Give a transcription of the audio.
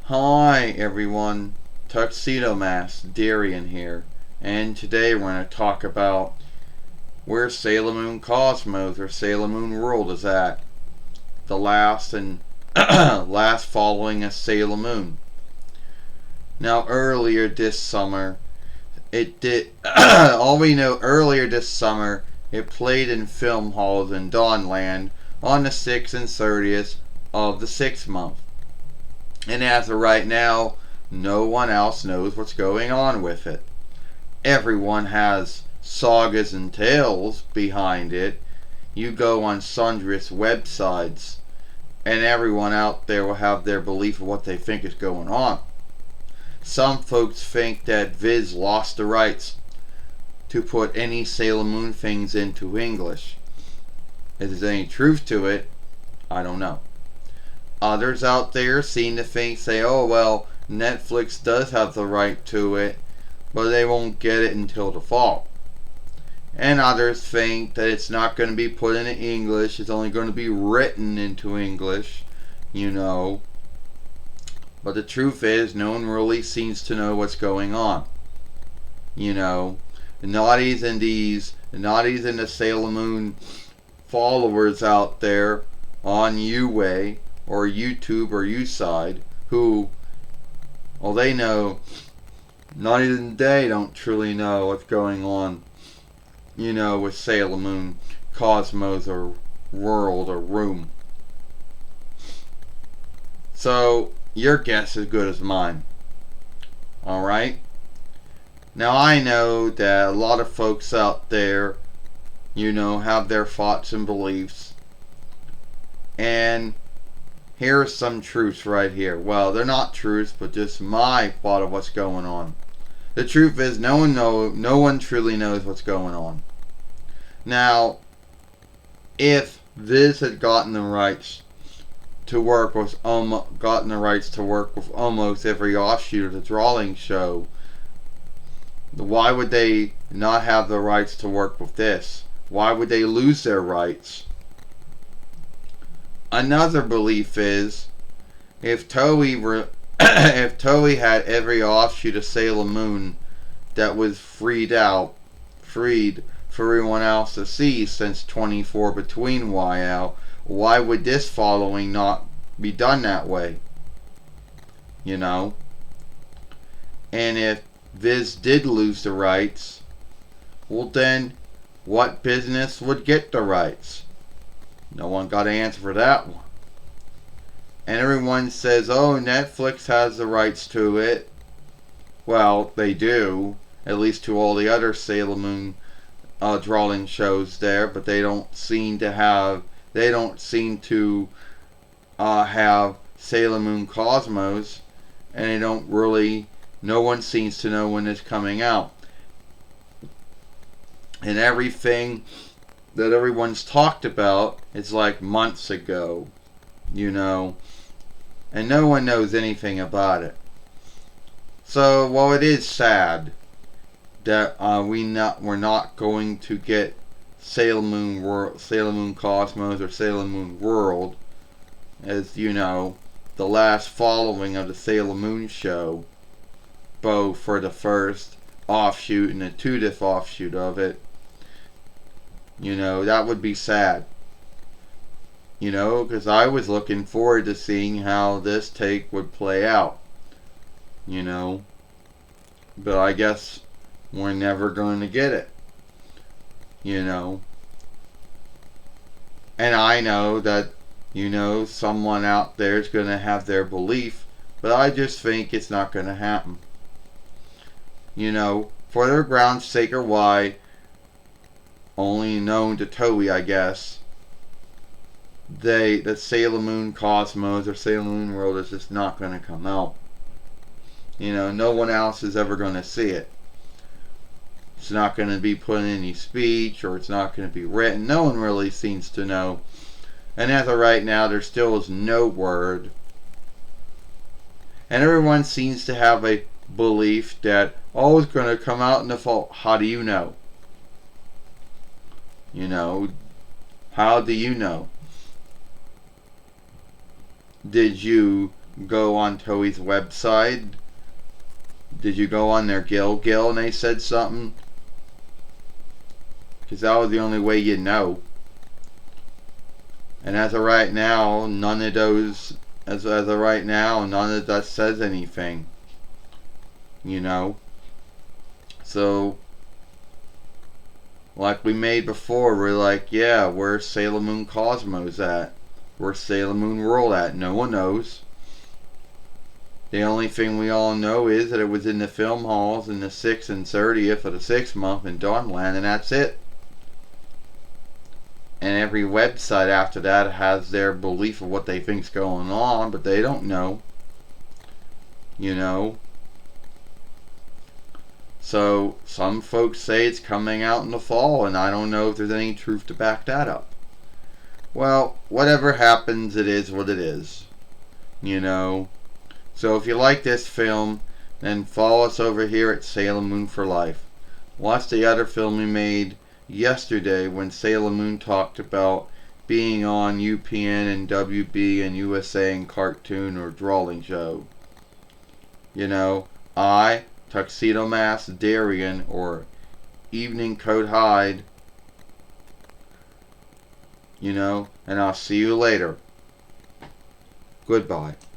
Hi everyone, Tuxedo Mask Darian here, and today we're going to talk about where Sailor Moon Cosmos or Sailor Moon World is at. The last and last following a Sailor Moon. Now earlier this summer, it did. All we know earlier this summer, it played in film halls in Dawnland on the 6th and 30th of the 6th month. And as of right now, no one else knows what's going on with it. Everyone has sagas and tales behind it. You go on sundry websites, and everyone out there will have their belief of what they think is going on. Some folks think that Viz lost the rights to put any Sailor Moon things into English. If there's any truth to it, I don't know. Others out there seem to say, oh well, Netflix does have the right to it, but they won't get it until the fall. And others think that it's not going to be put into English, it's only going to be written into English, But the truth is, no one really seems to know what's going on. The naughties and the Sailor Moon followers out there on UA or YouTube or U-Side who, well, they know, not even they don't truly know what's going on, with Sailor Moon, Cosmos, or World, or Room. So, your guess is as good as mine. Alright? Now, I know that a lot of folks out there, have their thoughts and beliefs. And here are some truths right here. Well, they're not truths, but just my thought of what's going on. The truth is, no one truly knows what's going on. Now, if Viz had gotten the rights to work with almost every offshoot of the drawing show, why would they not have the rights to work with this? Why would they lose their rights? Another belief is, if Toei had every offshoot of Sailor Moon that was freed for everyone else to see since 24 between YL, why would this following not be done that way? And if Viz did lose the rights, well then, what business would get the rights? No one got an answer for that one. And everyone says, oh, Netflix has the rights to it. Well, they do, at least to all the other Sailor Moon drawing shows there, but they don't seem to have Sailor Moon Cosmos, and no one seems to know when it's coming out. And everything that everyone's talked about is like months ago, and no one knows anything about it. So, while it is sad that we're not going to get Sailor Moon Cosmos, or Sailor Moon World, as the last following of the Sailor Moon show, both for the first offshoot and the 2nd offshoot of it. That would be sad. Because I was looking forward to seeing how this take would play out. But I guess we're never going to get it. And I know that, someone out there is going to have their belief, but I just think it's not going to happen. For their ground's sake or why, only known to Toei, I guess, that Sailor Moon Cosmos or Sailor Moon World is just not going to come out. No one else is ever going to see it. It's not going to be put in any speech, or it's not going to be written. No one really seems to know. And as of right now, there still is no word. And everyone seems to have a belief that, oh, it's going to come out in the fall. How do you know? How do you know? Did you go on Toei's website? Did you go on their Gil and they said something? Because that was the only way you'd know. And as of right now, none of those, as of right now, none of that says anything. You know? So, like we made before, we're like, yeah, where's Sailor Moon Cosmos at? Where's Sailor Moon World at? No one knows. The only thing we all know is that it was in the film halls in the 6th and 30th of the 6th month in Dawnland, and that's it. And every website after that has their belief of what they think's going on, but they don't know. You know? So, some folks say it's coming out in the fall, and I don't know if there's any truth to back that up. Well, whatever happens, it is what it is. You know? So if you like this film, then follow us over here at Sailor Moon for Life. Watch the other film we made yesterday when Sailor Moon talked about being on UPN and WB and USA and Cartoon or Drawing Show. You know, Tuxedo Mask Darien or Evening Coat Hyde. You know, and I'll see you later. Goodbye.